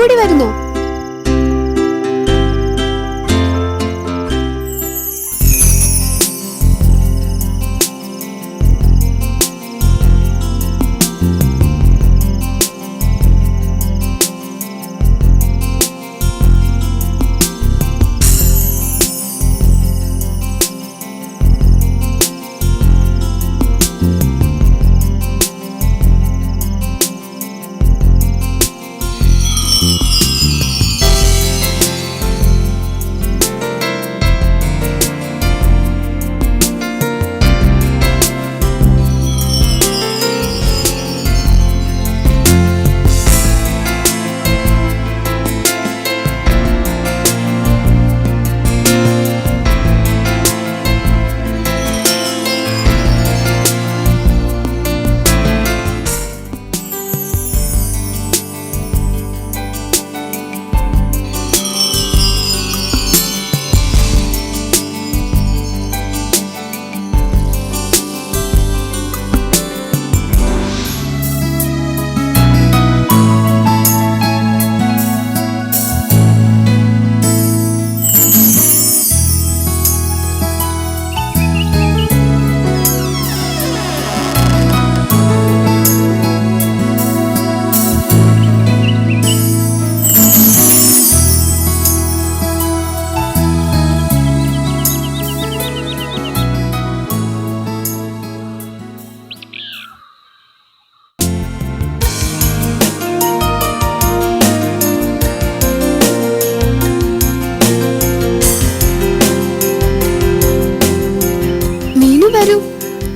കൂടി വരുന്നോ?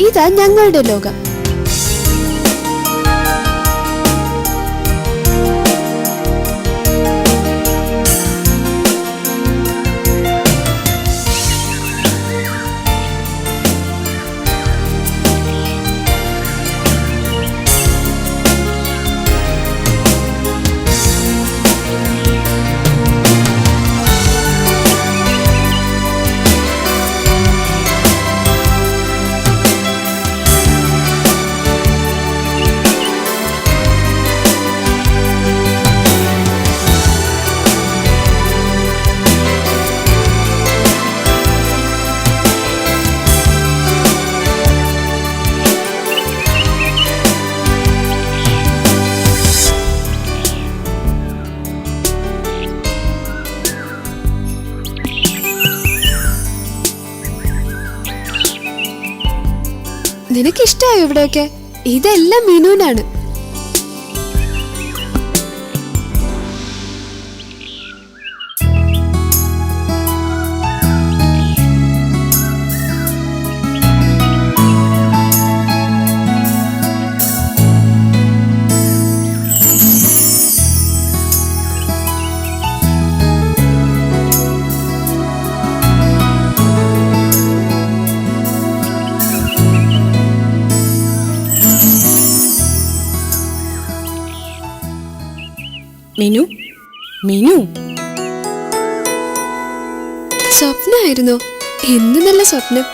ഇതാ ഞങ്ങളുടെ ലോകം. നിനക്കിഷ്ടായോ ഇവിടെയൊക്കെ? ഇതെല്ലാം മീനുവിനാണ്. മീനു, മീനു. സ്വപ്നമായിരുന്നോ? എന്ത് നല്ല സ്വപ്നം.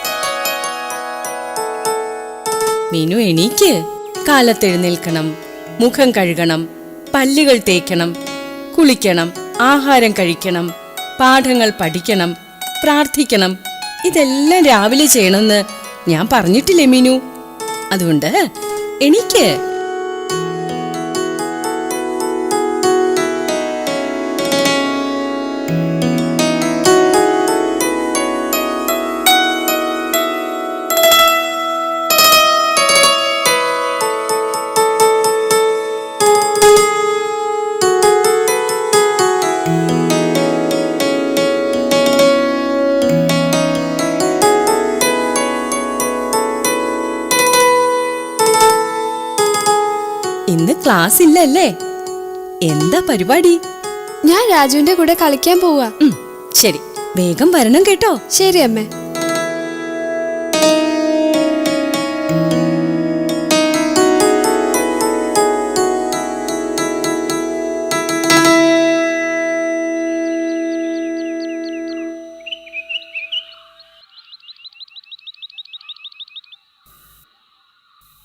മീനു എണീക്ക്. കാലത്തെഴുന്നേൽക്കണം, മുഖം കഴുകണം, പല്ലുകൾ തേക്കണം, കുളിക്കണം, ആഹാരം കഴിക്കണം, പാഠങ്ങൾ പഠിക്കണം, പ്രാർത്ഥിക്കണം. ഇതെല്ലാം രാവിലെ ചെയ്യണമെന്ന് ഞാൻ പറഞ്ഞിട്ടില്ലേ മീനു? അതുകൊണ്ട് എണീക്ക്. ഇന്ന് ക്ലാസ് ഇല്ലല്ലേ? എന്താ പരിപാടി? ഞാൻ രാജുവിന്റെ കൂടെ കളിക്കാൻ പോവാ. ശരി, വേഗം വരണം കേട്ടോ. ശരി അമ്മേ.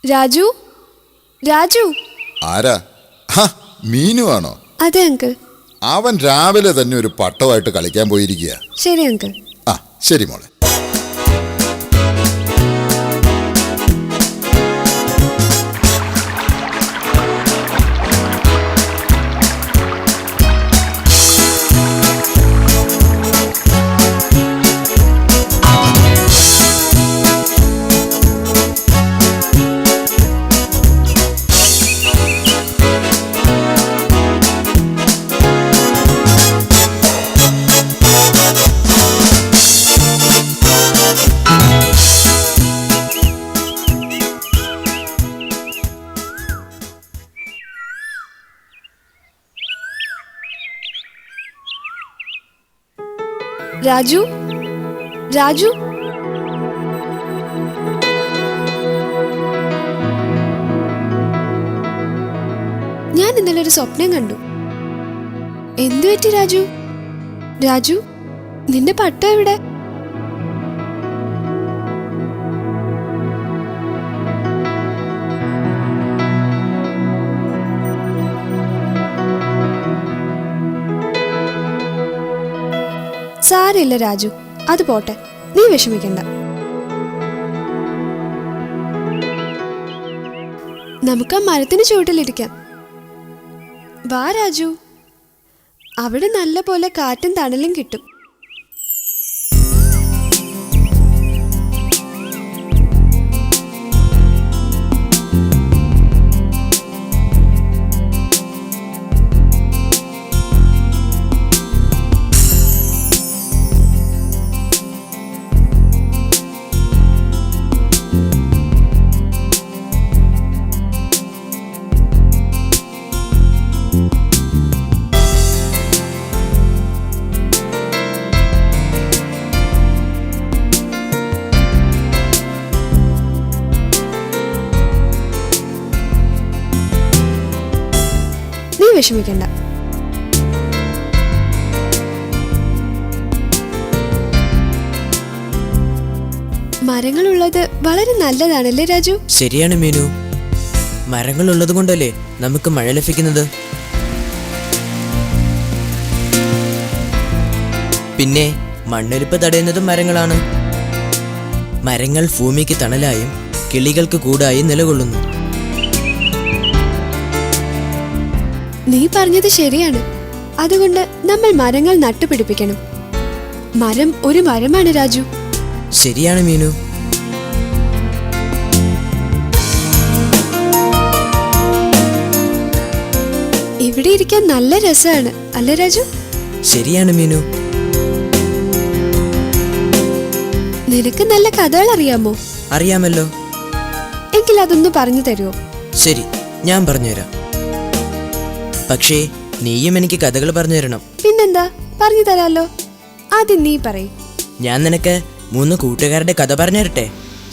രാജു, രാജു. ആരാ? മീനു ആണോ? അതെ അങ്കിൾ. അവൻ രാവിലെ തന്നെ ഒരു പട്ടമായിട്ട് കളിക്കാൻ പോയിരിക്കുക. ശരി അങ്കിൾ. ആ ശരി മോളെ. രാജു, രാജു, ഞാൻ ഇന്നലെ ഒരു സ്വപ്നം കണ്ടു. എന്തു പറ്റി രാജു? രാജു, നിന്റെ പട്ടം എവിടെ? സാരമില്ല രാജു, അത് പോട്ടെ, നീ വിഷമിക്കണ്ട. നമുക്ക് ആ മരത്തിന് ചുവട്ടിലിരിക്കാം. വാ രാജു, അവിടെ നല്ല പോലെ കാറ്റും തണലും കിട്ടും. വിഷമിക്കണ്ട. മരങ്ങളുള്ളത് വളരെ നല്ലതാണല്ലേ രാജു? ശരിയാണ് മീനു, മരങ്ങളുള്ളത് കൊണ്ടല്ലേ നമുക്ക് മഴ ലഭിക്കുന്നത്. പിന്നെ മണ്ണൊലിപ്പ് തടയുന്നതും മരങ്ങളാണ്. മരങ്ങൾ ഭൂമിക്ക് തണലായും കിളികൾക്ക് കൂടായി നിലകൊള്ളുന്നു. നീ പറഞ്ഞത് ശരിയാണ്. അതുകൊണ്ട് നമ്മൾ മരങ്ങൾ നട്ടുപിടിപ്പിക്കണം. മരം ഒരു മരമാണ് രാജു. ശരിയാണ് മീനു. ഇവിടെ ഇരിക്കാൻ നല്ല രസമാണ് അല്ലേ രാജു? ശരിയാണ് മീനു. നിനക്ക് നല്ല കഥകൾ അറിയാമോ? അറിയാമല്ലോ. എങ്കിൽ അതൊന്ന് പറഞ്ഞു തരുമോ? ശരി, ഞാൻ പറഞ്ഞുതരാം. പക്ഷേ നീയും എനിക്ക് കഥകൾ പറഞ്ഞു തരണം. പിന്നെന്താ, പറഞ്ഞു തരാലോ. ആദ്യം നീ പറയ്. ഞാൻ നിനക്ക് 3 കൂട്ടുകാരുടെ കഥ പറഞ്ഞു തരട്ടെ?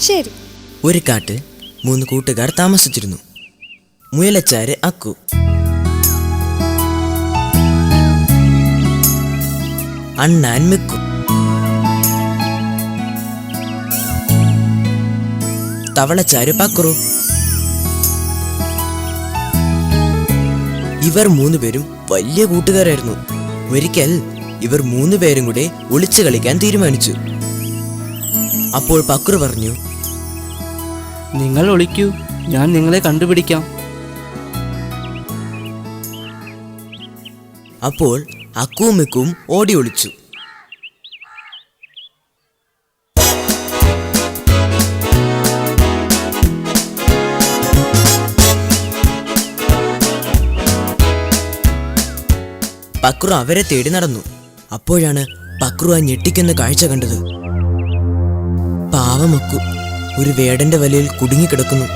ശരി. ഒരു കാട്ടിൽ 3 കൂട്ടുകാർ താമസിച്ചിരുന്നു. മുയലച്ചാര് അക്കു, അണ്ണാൻ മിക്കു, തവളച്ചാര് പക്രു. ഇവർ 3 പേരും വലിയ കൂട്ടുകാരായിരുന്നു. ഒരിക്കൽ ഇവർ 3 പേരും കൂടെ ഒളിച്ചു കളിക്കാൻ തീരുമാനിച്ചു. അപ്പോൾ പക്രു പറഞ്ഞു, നിങ്ങൾ ഒളിക്കൂ, ഞാൻ നിങ്ങളെ കണ്ടുപിടിക്കാം. അപ്പോൾ അക്കുവും മിക്കും ഓടി ഒളിച്ചു. പക്രു അവരെ തേടി നടന്നു. അപ്പോഴാണ് പക്രു ആ ഞെട്ടിക്കുന്ന കാഴ്ച കണ്ടത്. പാവമക്കു ഒരു വേടന്റെ വലയിൽ കുടുങ്ങിക്കിടക്കുന്നു.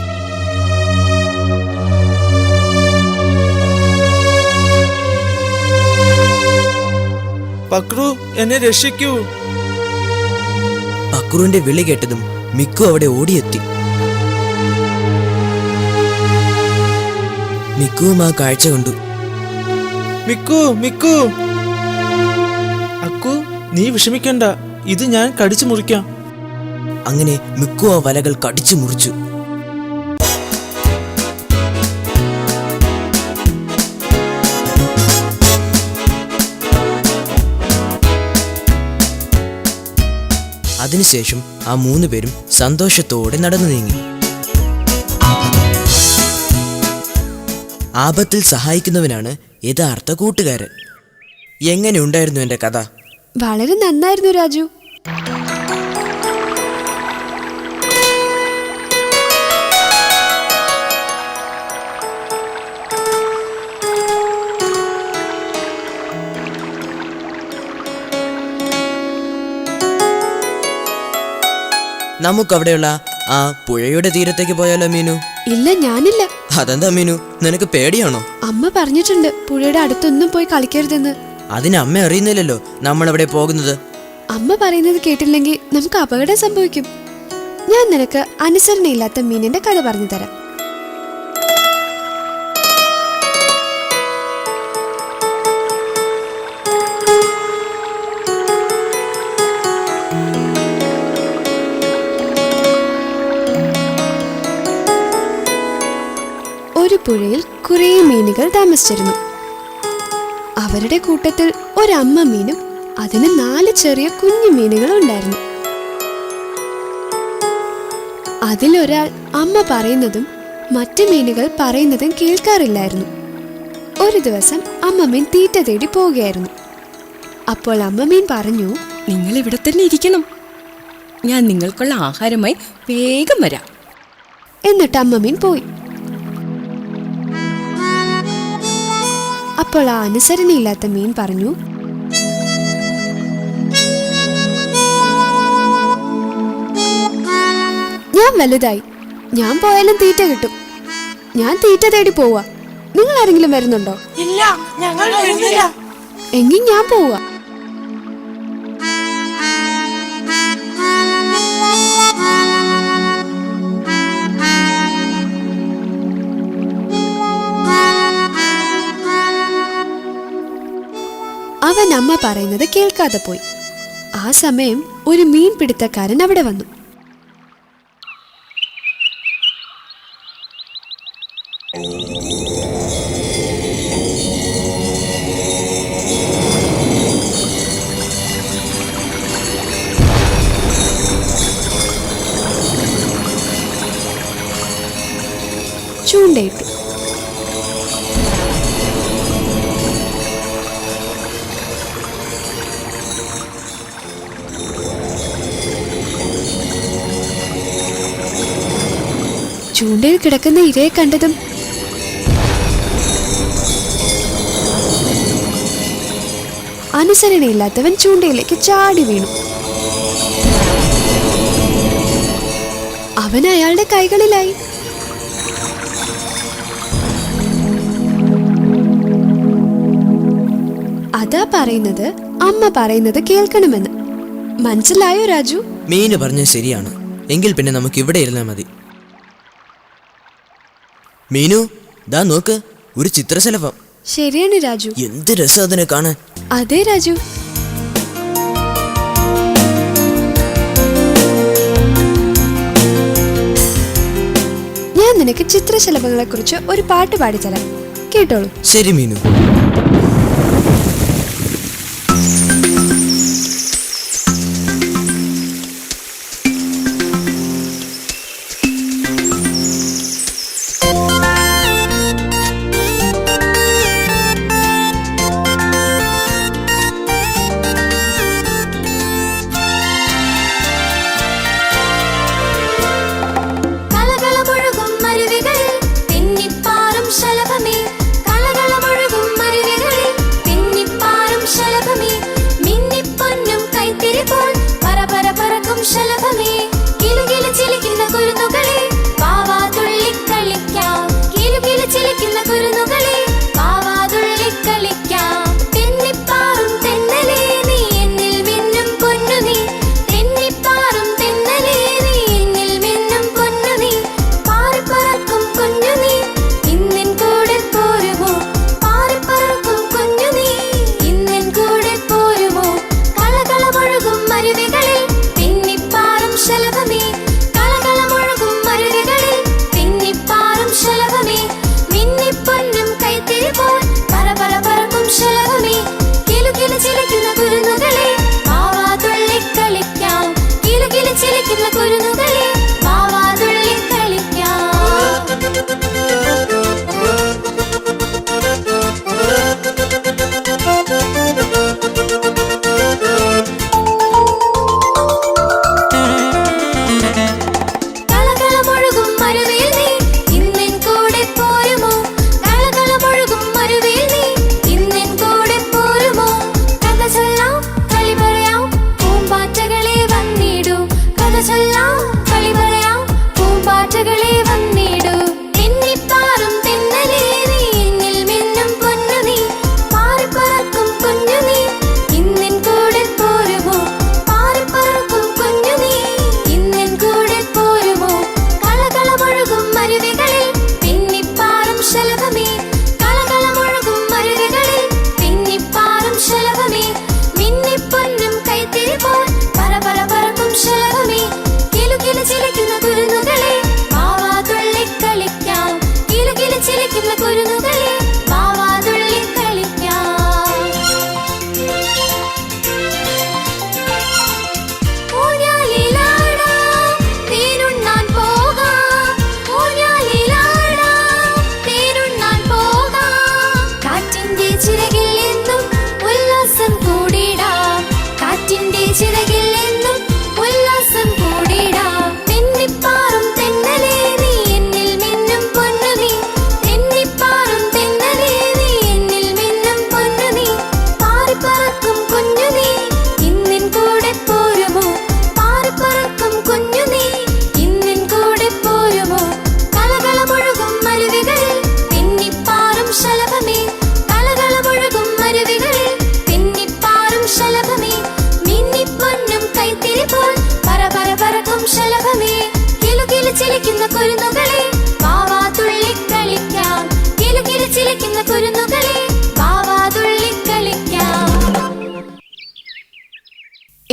പക്രു, എന്നെ രക്ഷിക്കൂ. പക്രുവിന്റെ വിളി കേട്ടതും മിക്കു അവിടെ ഓടിയെത്തി. മിക്കുവും ആ കാഴ്ച കണ്ടു. Miku, Miku. അക്കു, നീ വിഷമിക്കണ്ട, ഇത് ഞാൻ കടിച്ചു മുറിക്കാം. അങ്ങനെ മിക്കു ആ വലകൾ കടിച്ചു മുറിച്ചു. അതിനുശേഷം ആ 3 പേരും സന്തോഷത്തോടെ നടന്നു നീങ്ങി. ആപത്തിൽ സഹായിക്കുന്നവനാണ് യഥാർത്ഥ കൂട്ടുകാരൻ. എങ്ങനെയുണ്ടായിരുന്നു എൻ്റെ കഥ? വളരെ നന്നായിരുന്നു രാജു. നമുക്കവിടെയുള്ള ആ പുഴയുടെ തീരത്തേക്ക് പോയാലോ മീനു? ഇല്ല, ഞാനില്ല. അതെന്താ മീനു, നിനക്ക് പേടിയാണോ? അമ്മ പറഞ്ഞിട്ടുണ്ട് പുഴയുടെ അടുത്തൊന്നും പോയി കളിക്കരുതെന്ന്. അതിന് അമ്മ അറിയുന്നില്ലല്ലോ നമ്മൾ എവിടെ പോകുന്നത്. അമ്മ പറയുന്നത് കേട്ടില്ലെങ്കിൽ നമുക്ക് അപകടം സംഭവിക്കും. ഞാൻ നിനക്ക് അനുസരണയില്ലാത്ത മീനിന്റെ കഥ പറഞ്ഞു തരാം. ഒരു പുഴയിൽ കുറേ മീനുകൾ താമസിച്ചിരുന്നു. അവരുടെ കൂട്ടത്തിൽ ഒരമ്മ മീനും അതിന് 4 ചെറിയ കുഞ്ഞു മീനുകളും ഉണ്ടായിരുന്നു. അതിലൊരാൾ അമ്മ പറയുന്നതും മറ്റു മീനുകൾ പറയുന്നതും കേൾക്കാറില്ലായിരുന്നു. ഒരു ദിവസം അമ്മ മീൻ തീറ്റ തേടി പോവുകയായിരുന്നു. അപ്പോൾ അമ്മ മീൻ പറഞ്ഞു, നിങ്ങൾ ഇവിടെ തന്നെ ഇരിക്കണം, ഞാൻ നിങ്ങൾക്കുള്ള ആഹാരമായി വേഗം വരാം. എന്നിട്ട് അമ്മ മീൻ പോയി. അപ്പോൾ ആ അനുസരണയില്ലാത്ത മീൻ പറഞ്ഞു, ഞാൻ വലുതായി, ഞാൻ പോയാലും തീറ്റ കിട്ടും, ഞാൻ തീറ്റ തേടി പോവാ. നിങ്ങൾ ആരെങ്കിലും വരുന്നുണ്ടോ? ഇല്ല, ഞങ്ങൾ വരുന്നില്ല. എങ്കിൽ ഞാൻ പോവാ. അവൻ അമ്മ പറയുന്നത് കേൾക്കാതെ പോയി. ആ സമയം ഒരു മീൻ പിടുത്തക്കാരൻ അവിടെ വന്നു. ചൂണ്ടയിട്ടു. ചൂണ്ടയിൽ കിടക്കുന്ന ഇരയെ കണ്ടതും അനുസരണയില്ലാത്തവൻ ചൂണ്ടയിലേക്ക് ചാടി വീണു. അവൻ അയാളുടെ കൈകളിലായി. അതാ പറയുന്നത് അമ്മ പറയുന്നത് കേൾക്കണമെന്ന്. മനസ്സിലായോ രാജു? മീന് പറഞ്ഞത് ശരിയാണ്. എങ്കിൽ പിന്നെ നമുക്ക് ഇവിടെ ഇരുന്നാൽ മതി. മീനു, ദാ നോക്ക്, ഒരു ചിത്രശലഭം. ശരിയാണ് രാജു. എന്ത് രസം അതിനെ കാണാൻ. അതെ രാജു. ഞാൻ നിനക്ക് ചിത്രശലഭങ്ങളെ കുറിച്ച് ഒരു പാട്ട് പാടിത്തരാം, കേട്ടോളൂ. ശരി മീനു. ശലഭമേ കളകളമൊഴുകും അരുവികളിൽ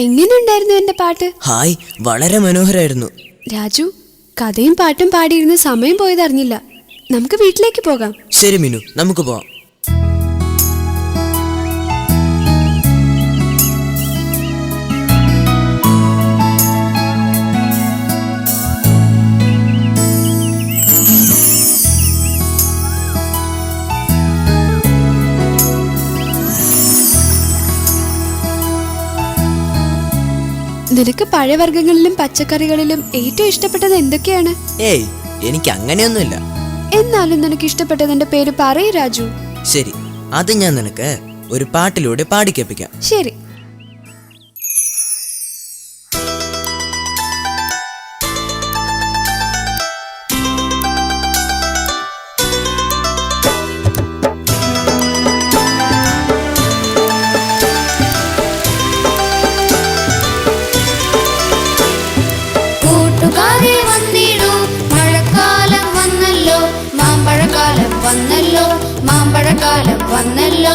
എങ്ങനെയുണ്ടായിരുന്നു എന്റെ പാട്ട്? ഹായ്, വളരെ മനോഹരായിരുന്നു. രാജു, കഥയും പാട്ടും പാടിയിരുന്ന് സമയം പോയതറിഞ്ഞില്ല. നമുക്ക് വീട്ടിലേക്ക് പോകാം. ശരി മീനു, നമുക്ക് പോവാം. നിനക്ക് പഴവർഗ്ഗങ്ങളിലും പച്ചക്കറികളിലും ഏറ്റവും ഇഷ്ടപ്പെട്ടത് എന്തൊക്കെയാണ്? ഏയ്, എനിക്ക് അങ്ങനെയൊന്നുമില്ല. എന്നാലും നിനക്ക് ഇഷ്ടപ്പെട്ടതിന്റെ പേര് പറയ് രാജു. ശരി, അത് ഞാൻ നിനക്ക് ഒരു പാട്ടിലൂടെ പാടിക്കേൾപ്പിക്കാം. ശരി. മാമ്പഴക്കാലം വന്നല്ലോ,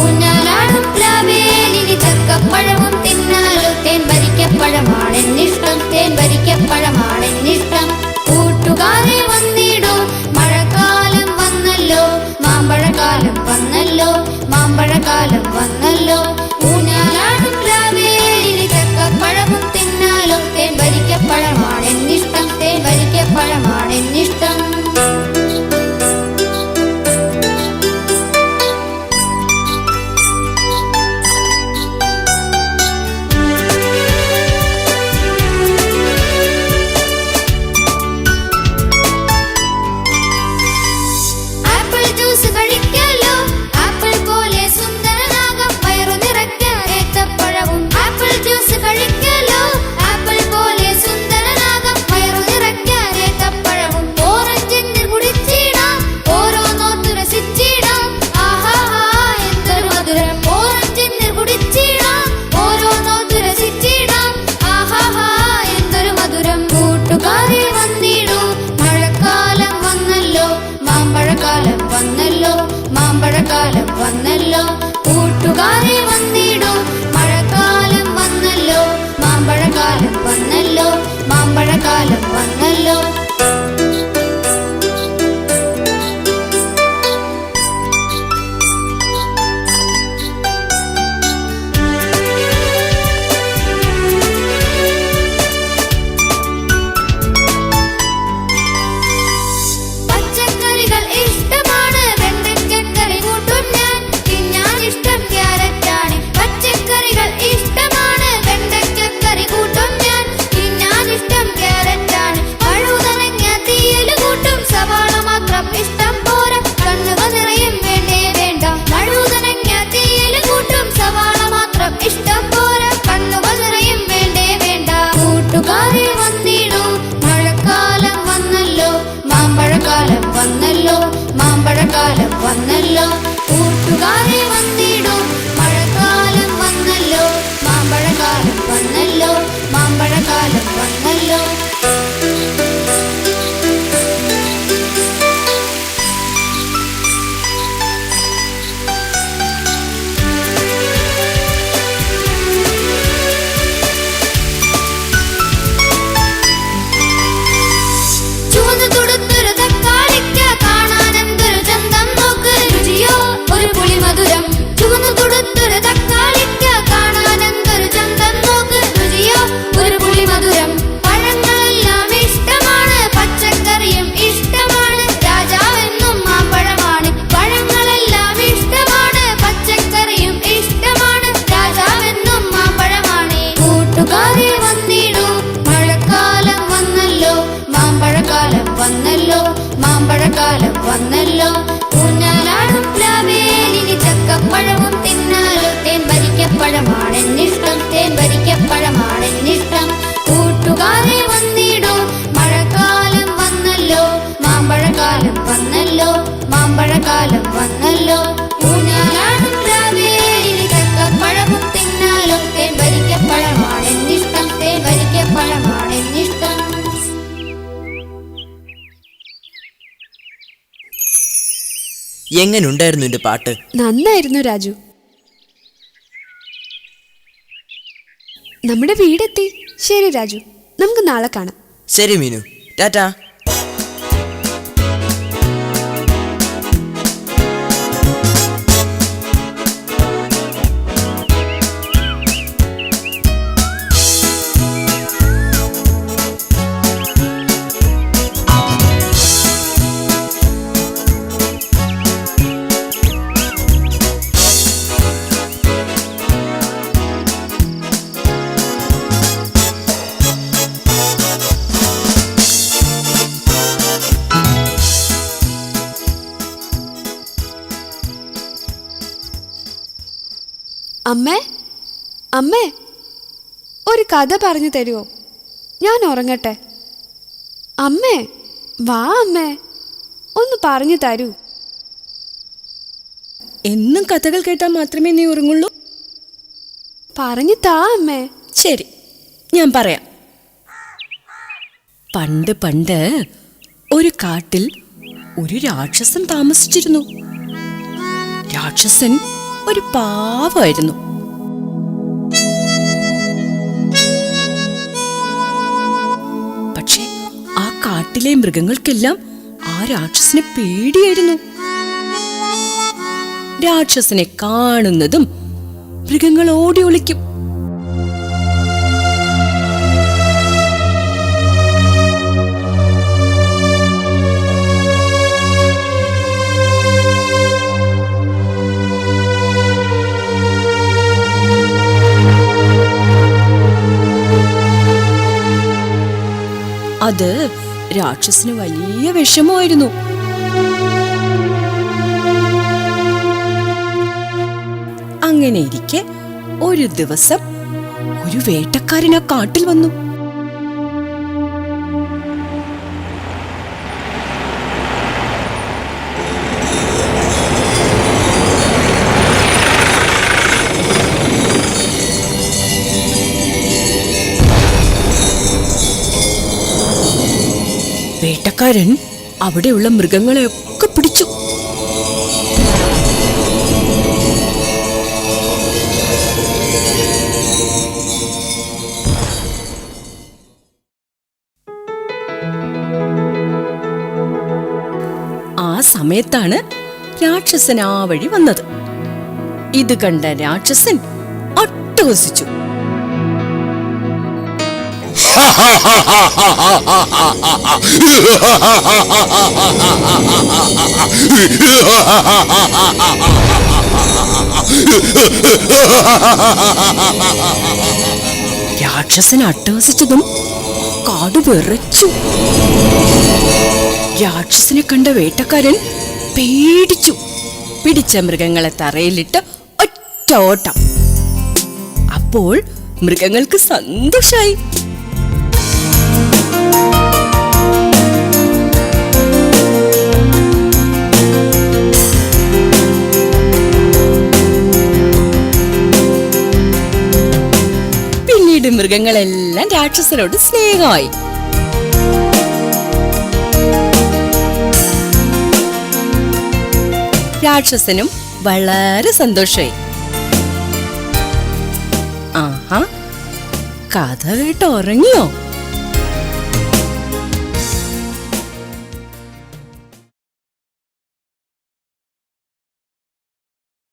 ഊഞ്ഞാലാടും പ്ലാവേലിനി ചക്കപ്പഴവും തിന്നാലോ. തേൻ ഭരിക്കപ്പഴമാണെന്നിഷ്ടം, തേൻ ഭരിക്കപ്പഴമാണെന്നിഷ്ടം. കൂട്ടുകാരെ വന്നിടൂ, മഴക്കാലം വന്നല്ലോ, മാമ്പഴക്കാലം വന്നല്ലോ, മാമ്പഴക്കാലം വന്നല്ലോ. ഊഞ്ഞാലാടും പ്ലാവേലിനി ചക്കപ്പഴവും തിന്നാലോ. തേൻ ഭരിക്കപ്പഴമാണെന്നിഷ്ടം, തേൻ ഭരിക്കപ്പഴമാണെന്നിഷ്ടം. മാമ്പഴക്കാലം വന്നല്ലോ, കൂട്ടുകാരെ വന്നിടൂ, മഴക്കാലം വന്നല്ലോ, മാമ്പഴക്കാലം വന്നല്ലോ, മാമ്പഴക്കാലം വന്നല്ലോ. മാമ്പഴക്കാലം വന്നല്ലോ, കൂട്ടുകാരെ വന്നിടൂ, മഴക്കാലം വന്നല്ലോ, മാമ്പഴക്കാലം വന്നല്ലോ, മാമ്പഴക്കാലം വന്നല്ലോ. ചുവന്നു തുടുത്തൊരു തക്കാളിക്ക കാണാനെന്തൊരു ചന്തം നോക്ക്, രുചിയോ ഒരു പുളി മധുരം. ചുവന്നു തുടുത്തൊരു തക്കാളിക്ക കാണാനെന്തൊരു ചന്തം നോക്ക്, രുചിയോ ഒരു പുളി മധുരം. പഴങ്ങളെല്ലാം ഇഷ്ടമാണ്, പച്ചക്കറിയും ഇഷ്ടമാണ്, രാജാവെന്നും മാമ്പഴമാണ്. പഴങ്ങളെല്ലാം ഇഷ്ടമാണ്, പച്ചക്കറിയും ഇഷ്ടമാണ്, രാജാവെന്നും മാമ്പഴമാണ്. കൂട്ടുകാരെ വന്നിടൂ, മഴക്കാലം വന്നല്ലോ, മാമ്പഴക്കാലം വന്നല്ലോ, മാമ്പഴക്കാലം വന്നല്ലോ. ഊഞ്ഞാലാടും പ്ലാവേലിനി ചക്കപ്പഴവും തിന്നാലോ. തേൻ ഭരിക്കപ്പഴമാണെന്നിഷ്ടം, തേൻ ഭരിക്കപ്പഴമാണെന്നിഷ്ടം. കൂട്ടുകാരെ വന്നിടൂ, മഴക്കാലം വന്നല്ലോ, മാമ്പഴക്കാലം വന്നല്ലോ, മാമ്പഴക്കാലം വന്നല്ലോ. ഊഞ്ഞാലാടും പ്ലാവേലിനി ചക്കപ്പഴവും തിന്നാലോ. തേൻ ഭരിക്കപ്പഴമാണെന്നിഷ്ടം, തേൻ ഭരിക്കപ്പഴമാണെന്നിഷ്ടം. എങ്ങനെയുണ്ടായിരുന്നു എന്റെ പാട്ട്? നന്നായിരുന്നു രാജു. നമ്മുടെ വീടെത്തി. ശരി രാജു, നമുക്ക് നാളെ കാണാം. ശരി മീനു, ടാറ്റാ. അമ്മേ, അമ്മേ, ഒരു കഥ പറഞ്ഞു തരുമോ? ഞാൻ ഉറങ്ങട്ടെ. അമ്മേ, വാ അമ്മേ, ഒന്ന് പറഞ്ഞു തരൂ. എന്നും കഥകൾ കേട്ടാൽ മാത്രമേ നീ ഉറങ്ങുള്ളൂ? പറഞ്ഞു താ അമ്മേ. ശരി, ഞാൻ പറയാം. പണ്ട് പണ്ട് ഒരു കാട്ടിൽ ഒരു രാക്ഷസൻ താമസിച്ചിരുന്നു. രാക്ഷസൻ ഒരു പാവമായിരുന്നു. പക്ഷെ ആ കാട്ടിലെ മൃഗങ്ങൾക്കെല്ലാം ആ രാക്ഷസനെ പേടിയായിരുന്നു. രാക്ഷസനെ കാണുന്നതും മൃഗങ്ങൾ ഓടി ഒളിക്കും. അത് രാക്ഷസന് വലിയ വിഷമമായിരുന്നു. അങ്ങനെ ഇരിക്കെ ഒരു ദിവസം ഒരു വേട്ടക്കാരൻ ആ കാട്ടിൽ വന്നു. വേട്ടക്കാരൻ അവിടെയുള്ള മൃഗങ്ങളെയൊക്കെ പിടിച്ചു. ആ സമയത്താണ് രാക്ഷസൻ ആ വഴി വന്നത്. ഇത് കണ്ട രാക്ഷസൻ അട്ടഹസിച്ചു. രാക്ഷസൻ അട്ടഹസിച്ചതും കാട് വിറച്ചു. രാക്ഷസനെ കണ്ട വേട്ടക്കാരൻ പേടിച്ചു. പിടിച്ച മൃഗങ്ങളെ തറയിലിട്ട് ഒറ്റ ഓട്ടം. അപ്പോൾ മൃഗങ്ങൾക്ക് സന്തോഷായി. പിന്നീട് മൃഗങ്ങളെല്ലാം രാക്ഷസനോട് സ്നേഹമായി. രാക്ഷസനും വളരെ സന്തോഷമായി. ആഹാ, കഥ കേട്ട് ഉറങ്ങിയോ?